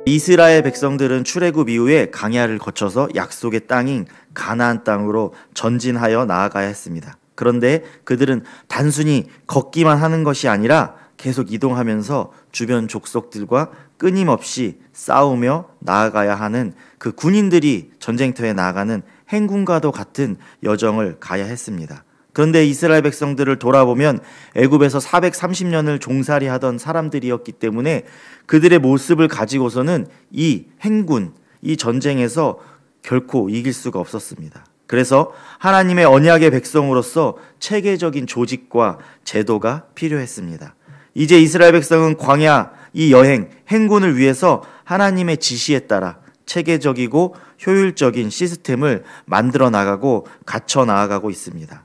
이스라엘 백성들은 출애굽 이후에 광야를 거쳐서 약속의 땅인 가나안 땅으로 전진하여 나아가야 했습니다. 그런데 그들은 단순히 걷기만 하는 것이 아니라 계속 이동하면서 주변 족속들과 끊임없이 싸우며 나아가야 하는, 그 군인들이 전쟁터에 나아가는 행군과도 같은 여정을 가야 했습니다. 그런데 이스라엘 백성들을 돌아보면 애굽에서 430년을 종살이하던 사람들이었기 때문에 그들의 모습을 가지고서는 이 행군, 이 전쟁에서 결코 이길 수가 없었습니다. 그래서 하나님의 언약의 백성으로서 체계적인 조직과 제도가 필요했습니다. 이제 이스라엘 백성은 광야, 이 여행, 행군을 위해서 하나님의 지시에 따라 체계적이고 효율적인 시스템을 만들어 나가고 갖춰 나아가고 있습니다.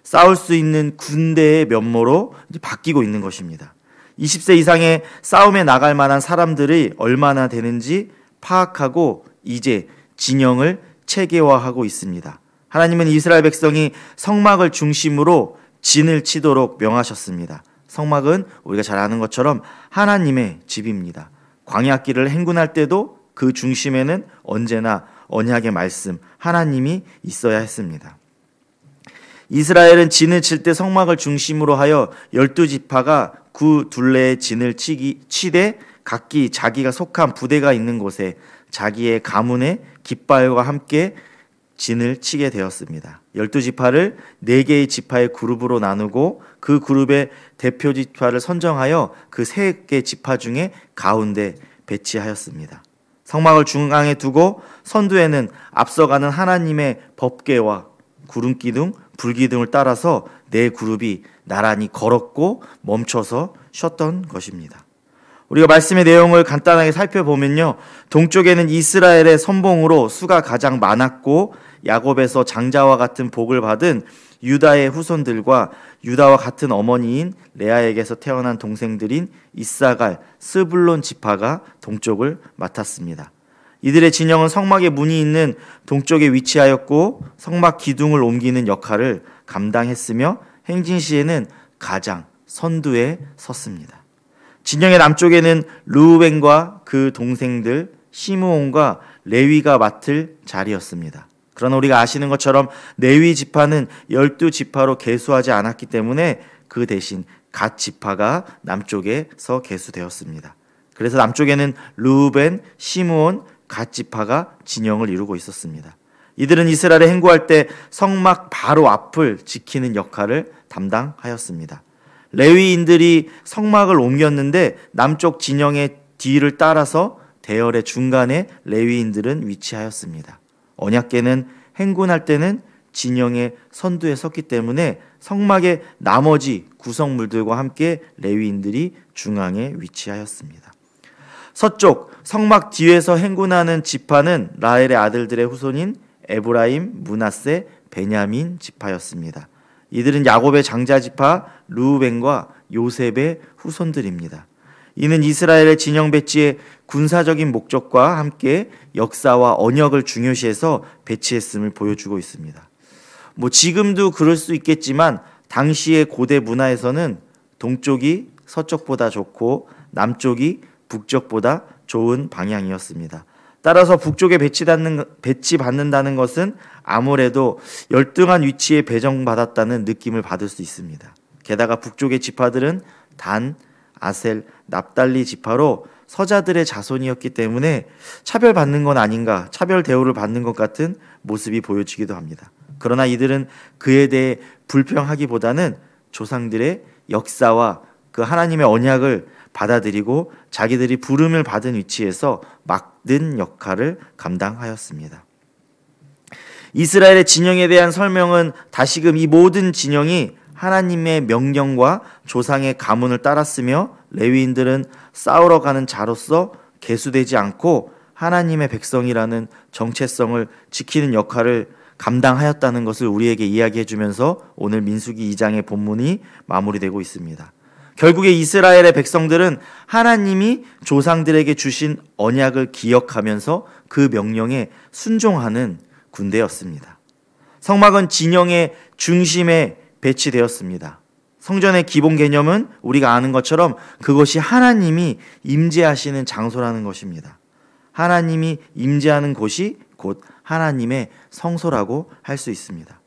싸울 수 있는 군대의 면모로 바뀌고 있는 것입니다. 20세 이상의 싸움에 나갈 만한 사람들이 얼마나 되는지 파악하고 이제 진영을 체계화하고 있습니다. 하나님은 이스라엘 백성이 성막을 중심으로 진을 치도록 명하셨습니다. 성막은 우리가 잘 아는 것처럼 하나님의 집입니다. 광야길을 행군할 때도 그 중심에는 언제나 언약의 말씀, 하나님이 있어야 했습니다. 이스라엘은 진을 칠 때 성막을 중심으로 하여 12지파가 그 둘레의 진을 치되 각기 자기가 속한 부대가 있는 곳에 자기의 가문의 깃발과 함께 진을 치게 되었습니다. 12지파를 4개의 지파의 그룹으로 나누고 그 그룹의 대표 지파를 선정하여 그 3개 지파 중에 가운데 배치하였습니다. 성막을 중앙에 두고 선두에는 앞서가는 하나님의 법궤와 구름기둥, 불기둥을 따라서 4그룹이 나란히 걸었고 멈춰서 쉬었던 것입니다. 우리가 말씀의 내용을 간단하게 살펴보면요, 동쪽에는 이스라엘의 선봉으로 수가 가장 많았고 야곱에서 장자와 같은 복을 받은 유다의 후손들과 유다와 같은 어머니인 레아에게서 태어난 동생들인 이사갈, 스불론 지파가 동쪽을 맡았습니다. 이들의 진영은 성막의 문이 있는 동쪽에 위치하였고 성막 기둥을 옮기는 역할을 감당했으며 행진 시에는 가장 선두에 섰습니다. 진영의 남쪽에는 르우벤과 그 동생들 시므온과 레위가 맡을 자리였습니다. 그러나 우리가 아시는 것처럼 레위 지파는 12지파로 계수하지 않았기 때문에 그 대신 갓 지파가 남쪽에서 계수되었습니다. 그래서 남쪽에는 르우벤, 시므온, 갓 지파가 진영을 이루고 있었습니다. 이들은 이스라엘에 행구할 때 성막 바로 앞을 지키는 역할을 담당하였습니다. 레위인들이 성막을 옮겼는데 남쪽 진영의 뒤를 따라서 대열의 중간에 레위인들은 위치하였습니다. 언약궤는 행군할 때는 진영의 선두에 섰기 때문에 성막의 나머지 구성물들과 함께 레위인들이 중앙에 위치하였습니다. 서쪽 성막 뒤에서 행군하는 지파는 라헬의 아들들의 후손인 에브라임, 므낫세, 베냐민 지파였습니다. 이들은 야곱의 장자 지파 르우벤과 요셉의 후손들입니다. 이는 이스라엘의 진영 배치의 군사적인 목적과 함께 역사와 언역을 중요시해서 배치했음을 보여주고 있습니다. 지금도 그럴 수 있겠지만 당시의 고대 문화에서는 동쪽이 서쪽보다 좋고 남쪽이 북쪽보다 좋은 방향이었습니다. 따라서 북쪽에 배치받는다는 것은 아무래도 열등한 위치에 배정받았다는 느낌을 받을 수 있습니다. 게다가 북쪽의 지파들은 단, 아셀, 납달리 지파로 서자들의 자손이었기 때문에 차별받는 건 아닌가, 차별 대우를 받는 것 같은 모습이 보여지기도 합니다. 그러나 이들은 그에 대해 불평하기보다는 조상들의 역사와 그 하나님의 언약을 받아들이고 자기들이 부름을 받은 위치에서 맡은 역할을 감당하였습니다. 이스라엘의 진영에 대한 설명은 다시금 이 모든 진영이 하나님의 명령과 조상의 가문을 따랐으며 레위인들은 싸우러 가는 자로서 계수되지 않고 하나님의 백성이라는 정체성을 지키는 역할을 감당하였다는 것을 우리에게 이야기해 주면서 오늘 민수기 2장의 본문이 마무리되고 있습니다. 결국에 이스라엘의 백성들은 하나님이 조상들에게 주신 언약을 기억하면서 그 명령에 순종하는 군대였습니다. 성막은 진영의 중심에 배치되었습니다. 성전의 기본 개념은 우리가 아는 것처럼 그것이 하나님이 임재하시는 장소라는 것입니다. 하나님이 임재하는 곳이 곧 하나님의 성소라고 할 수 있습니다.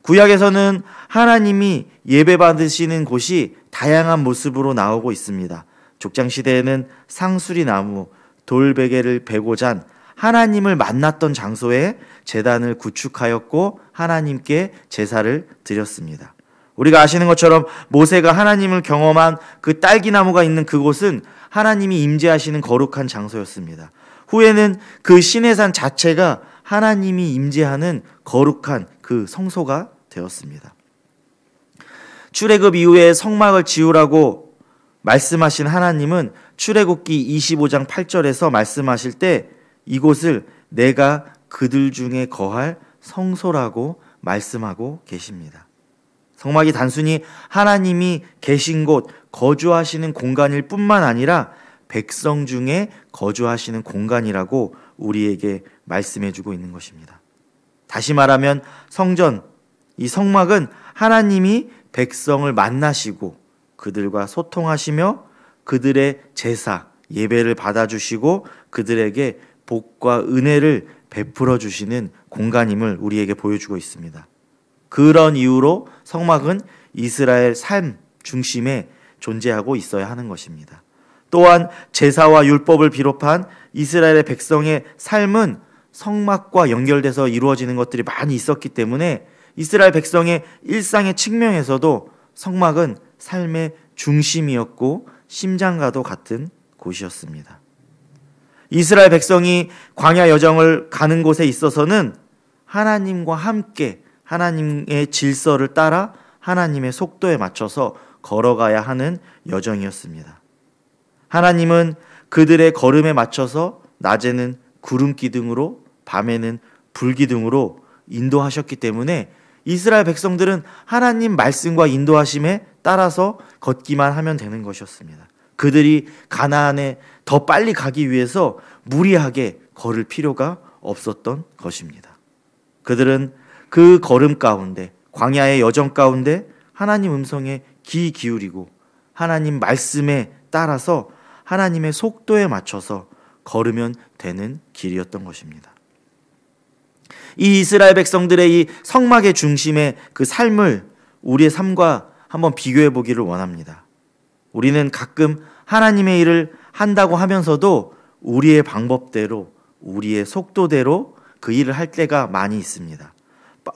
구약에서는 하나님이 예배받으시는 곳이 다양한 모습으로 나오고 있습니다. 족장시대에는 상수리 나무, 돌베개를 베고 잔 하나님을 만났던 장소에 제단을 구축하였고 하나님께 제사를 드렸습니다. 우리가 아시는 것처럼 모세가 하나님을 경험한 그 딸기나무가 있는 그곳은 하나님이 임재하시는 거룩한 장소였습니다. 후에는 그 시내산 자체가 하나님이 임재하는 거룩한 그 성소가 되었습니다. 출애굽 이후에 성막을 지으라고 말씀하신 하나님은 출애굽기 25장 8절에서 말씀하실 때 이곳을 내가 그들 중에 거할 성소라고 말씀하고 계십니다. 성막이 단순히 하나님이 계신 곳, 거주하시는 공간일 뿐만 아니라 백성 중에 거주하시는 공간이라고 우리에게 말씀해주고 있는 것입니다. 다시 말하면 성전, 이 성막은 하나님이 백성을 만나시고 그들과 소통하시며 그들의 제사, 예배를 받아주시고 그들에게 복과 은혜를 베풀어 주시는 공간임을 우리에게 보여주고 있습니다. 그런 이유로 성막은 이스라엘 삶 중심에 존재하고 있어야 하는 것입니다. 또한 제사와 율법을 비롯한 이스라엘의 백성의 삶은 성막과 연결돼서 이루어지는 것들이 많이 있었기 때문에 이스라엘 백성의 일상의 측면에서도 성막은 삶의 중심이었고 심장과도 같은 곳이었습니다. 이스라엘 백성이 광야 여정을 가는 곳에 있어서는 하나님과 함께 하나님의 질서를 따라 하나님의 속도에 맞춰서 걸어가야 하는 여정이었습니다. 하나님은 그들의 걸음에 맞춰서 낮에는 구름 기둥으로 밤에는 불 기둥으로 인도하셨기 때문에 이스라엘 백성들은 하나님 말씀과 인도하심에 따라서 걷기만 하면 되는 것이었습니다. 그들이 가나안에 더 빨리 가기 위해서 무리하게 걸을 필요가 없었던 것입니다. 그들은 그 걸음 가운데, 광야의 여정 가운데 하나님 음성에 귀 기울이고 하나님 말씀에 따라서 하나님의 속도에 맞춰서 걸으면 되는 길이었던 것입니다. 이 이스라엘 백성들의 이 성막의 중심의 그 삶을 우리의 삶과 한번 비교해 보기를 원합니다. 우리는 가끔 하나님의 일을 한다고 하면서도 우리의 방법대로, 우리의 속도대로 그 일을 할 때가 많이 있습니다.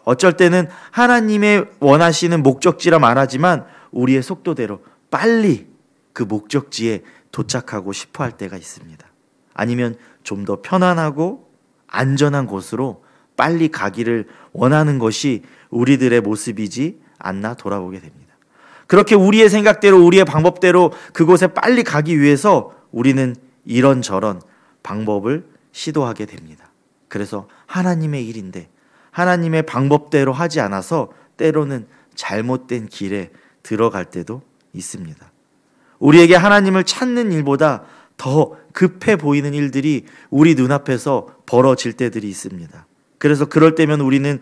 어쩔 때는 하나님의 원하시는 목적지라 말하지만 우리의 속도대로 빨리 그 목적지에 도착하고 싶어 할 때가 있습니다. 아니면 좀 더 편안하고 안전한 곳으로 빨리 가기를 원하는 것이 우리들의 모습이지 않나 돌아보게 됩니다. 그렇게 우리의 생각대로 우리의 방법대로 그곳에 빨리 가기 위해서 우리는 이런저런 방법을 시도하게 됩니다. 그래서 하나님의 일인데 하나님의 방법대로 하지 않아서 때로는 잘못된 길에 들어갈 때도 있습니다. 우리에게 하나님을 찾는 일보다 더 급해 보이는 일들이 우리 눈앞에서 벌어질 때들이 있습니다. 그래서 그럴 때면 우리는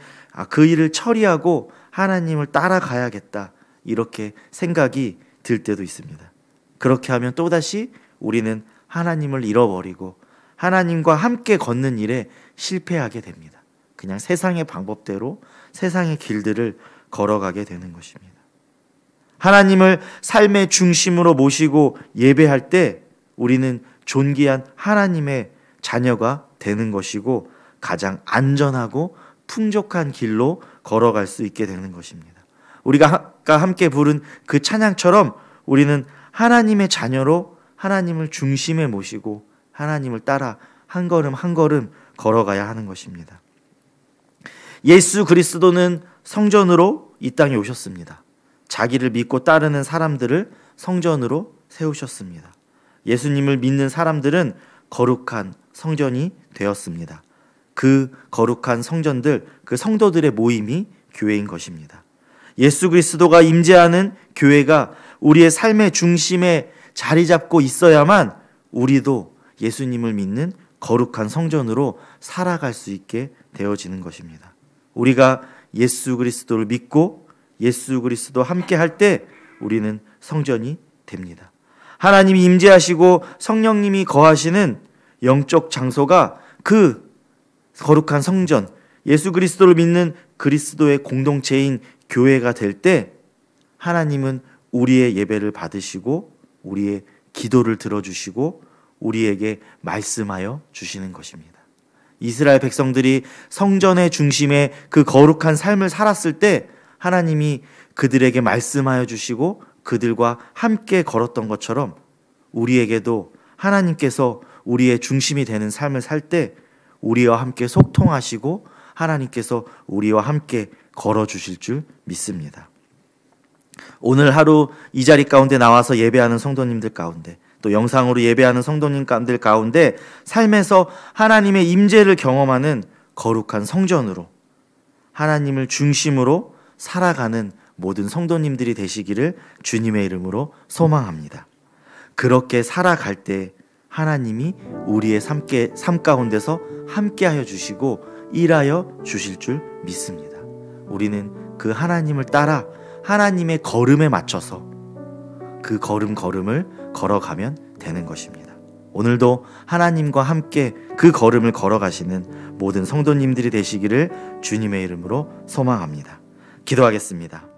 그 일을 처리하고 하나님을 따라가야겠다 이렇게 생각이 들 때도 있습니다. 그렇게 하면 또다시 우리는 하나님을 잃어버리고 하나님과 함께 걷는 일에 실패하게 됩니다. 그냥 세상의 방법대로 세상의 길들을 걸어가게 되는 것입니다. 하나님을 삶의 중심으로 모시고 예배할 때 우리는 존귀한 하나님의 자녀가 되는 것이고 가장 안전하고 풍족한 길로 걸어갈 수 있게 되는 것입니다. 우리가 아까 함께 부른 그 찬양처럼 우리는 하나님의 자녀로 하나님을 중심에 모시고 하나님을 따라 한 걸음 한 걸음 걸어가야 하는 것입니다. 예수 그리스도는 성전으로 이 땅에 오셨습니다. 자기를 믿고 따르는 사람들을 성전으로 세우셨습니다. 예수님을 믿는 사람들은 거룩한 성전이 되었습니다. 그 거룩한 성전들, 그 성도들의 모임이 교회인 것입니다. 예수 그리스도가 임재하는 교회가 우리의 삶의 중심에 자리 잡고 있어야만 우리도 예수님을 믿는 거룩한 성전으로 살아갈 수 있게 되어지는 것입니다. 우리가 예수 그리스도를 믿고 예수 그리스도 함께 할 때 우리는 성전이 됩니다. 하나님이 임재하시고 성령님이 거하시는 영적 장소가 그 거룩한 성전, 예수 그리스도를 믿는 그리스도의 공동체인 교회가 될 때 하나님은 우리의 예배를 받으시고 우리의 기도를 들어주시고 우리에게 말씀하여 주시는 것입니다. 이스라엘 백성들이 성전의 중심에 그 거룩한 삶을 살았을 때 하나님이 그들에게 말씀하여 주시고 그들과 함께 걸었던 것처럼 우리에게도 하나님께서 우리의 중심이 되는 삶을 살 때 우리와 함께 소통하시고 하나님께서 우리와 함께 걸어주실 줄 믿습니다. 오늘 하루 이 자리 가운데 나와서 예배하는 성도님들 가운데 또 영상으로 예배하는 성도님들 가운데 삶에서 하나님의 임재를 경험하는 거룩한 성전으로 하나님을 중심으로 살아가는 모든 성도님들이 되시기를 주님의 이름으로 소망합니다. 그렇게 살아갈 때 하나님이 우리의 삶 가운데서 함께하여 주시고 일하여 주실 줄 믿습니다. 우리는 그 하나님을 따라 하나님의 걸음에 맞춰서 그 걸음을 걸어가면 되는 것입니다. 오늘도 하나님과 함께 그 걸음을 걸어가시는 모든 성도님들이 되시기를 주님의 이름으로 소망합니다. 기도하겠습니다.